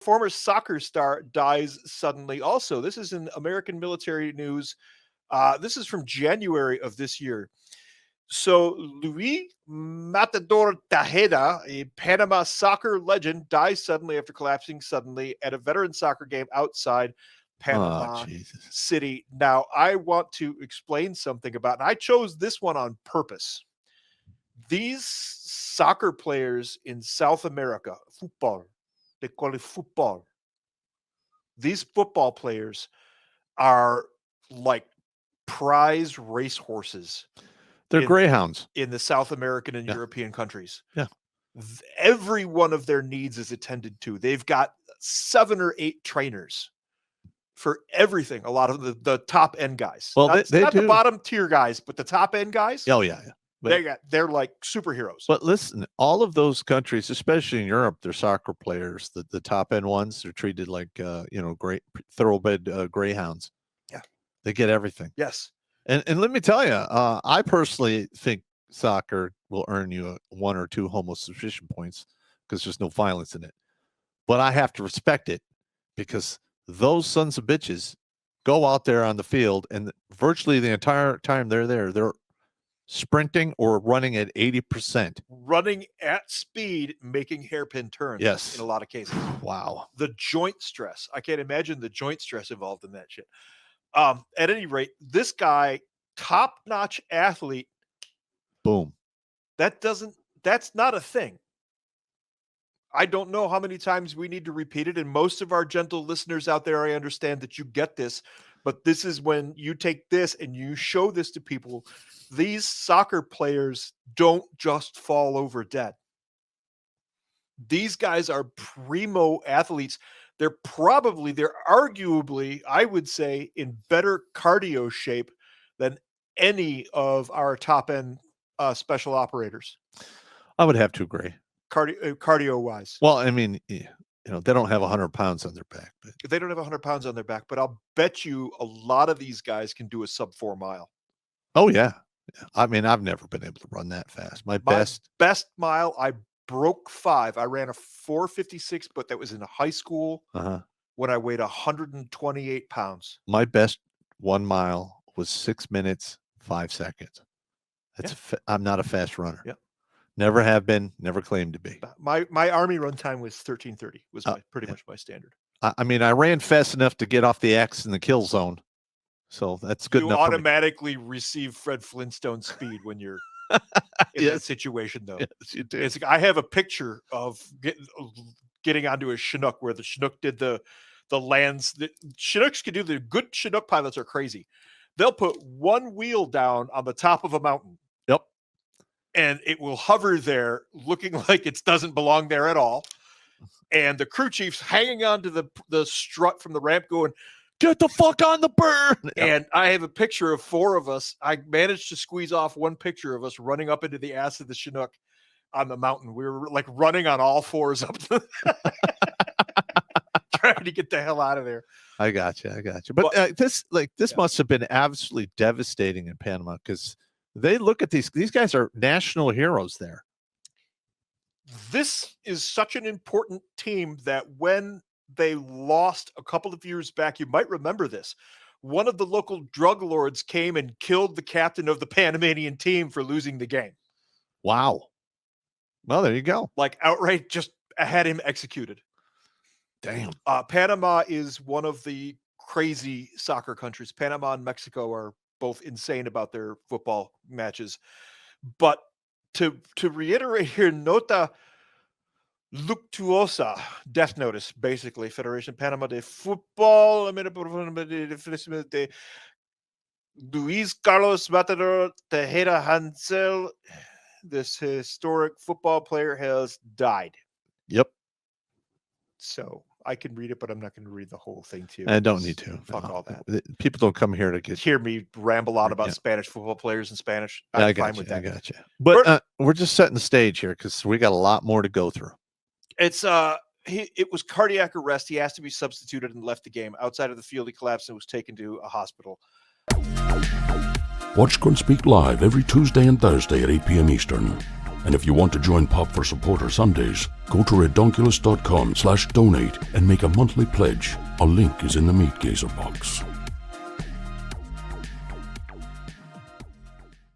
former soccer star dies suddenly also. This is in American military news. This is from January of this year. So Luis Matador Tejada, a Panama soccer legend, dies suddenly after collapsing suddenly at a veteran soccer game outside Panama City. Now, I want to explain something about, and I chose this one on purpose. These soccer players in South America, football, they call it football. These football players are like prize racehorses. They're greyhounds in the South American and European countries. Yeah. Every one of their needs is attended to. They've got 7 or 8 trainers for everything. A lot of the top end guys. Well, not the bottom tier guys, but the top end guys. Oh yeah. They're like superheroes. But listen, all of those countries, especially in Europe, they're soccer players. The top end ones, they're treated like great thoroughbred greyhounds. Yeah, they get everything. Yes, and let me tell you, I personally think soccer will earn you 1 or 2 homosubmission points because there's no violence in it. But I have to respect it because those sons of bitches go out there on the field and virtually the entire time they're there, they're sprinting or running at 80%. Running at speed, making hairpin turns. Yes. In a lot of cases. Wow. The joint stress. I can't imagine the joint stress involved in that shit. At any rate, this guy, top-notch athlete. Boom. That's not a thing. I don't know how many times we need to repeat it. And most of our gentle listeners out there, I understand that you get this, but this is when you take this and you show this to people. These soccer players don't just fall over dead. These guys are primo athletes. They're arguably, I would say, in better cardio shape than any of our top end special operators. I would have to agree. Cardio wise. Well, I mean, they don't have 100 pounds on their back. But they don't have 100 pounds on their back, but I'll bet you a lot of these guys can do a sub 4 mile. Oh yeah. I mean, I've never been able to run that fast. My best mile, I broke 5. I ran a 4:56, but that was in high school when I weighed 128 pounds. My best 1 mile was 6 minutes, 5 seconds. I'm not a fast runner. Yeah. Never have been, never claimed to be. My Army run time was 13:30, was pretty much my standard. I mean, I ran fast enough to get off the X in the kill zone. So that's good enough. You automatically receive Fred Flintstone speed when you're in that situation, though. Yes, you do. I have a picture of getting onto a Chinook where the Chinook did the lands. The Chinooks can do the good Chinook pilots are crazy. They'll put one wheel down on the top of a mountain. Yep. And it will hover there looking like it doesn't belong there at all. And the crew chief's hanging onto the strut from the ramp going, "Get the fuck on the burn!" And I have a picture of 4 of us. I managed to squeeze off one picture of us running up into the ass of the Chinook on the mountain. We were like running on all 4s up, trying to get the hell out of there. I got you. But this must have been absolutely devastating in Panama because they look at these guys are national heroes there. This is such an important team that when they lost a couple of years back, you might remember this. One of the local drug lords came and killed the captain of the Panamanian team for losing the game. Wow. Well, there you go. Like outright just had him executed. Damn. Panama is one of the crazy soccer countries. Panama and Mexico are both insane about their football matches. But to reiterate here, nota luctuosa, death notice, basically, Federación Panama de Fútbol, Luis Carlos Matador Tejada Hansel, this historic football player, has died. Yep. So I can read it, but I'm not going to read the whole thing to you. I don't need to. Fuck all that. People don't come here to hear me ramble on about Spanish football players in Spanish. I'm fine with that. I got you. But we're just setting the stage here because we got a lot more to go through. It's it was cardiac arrest. He has to be substituted and left the game. Outside of the field, he collapsed and was taken to a hospital. Watch Grunt Speak live every Tuesday and Thursday at 8 p.m. Eastern. And if you want to join Pop for Supporter Sundays, go to redonkulous.com/donate and make a monthly pledge. A link is in the Meat Gazer box.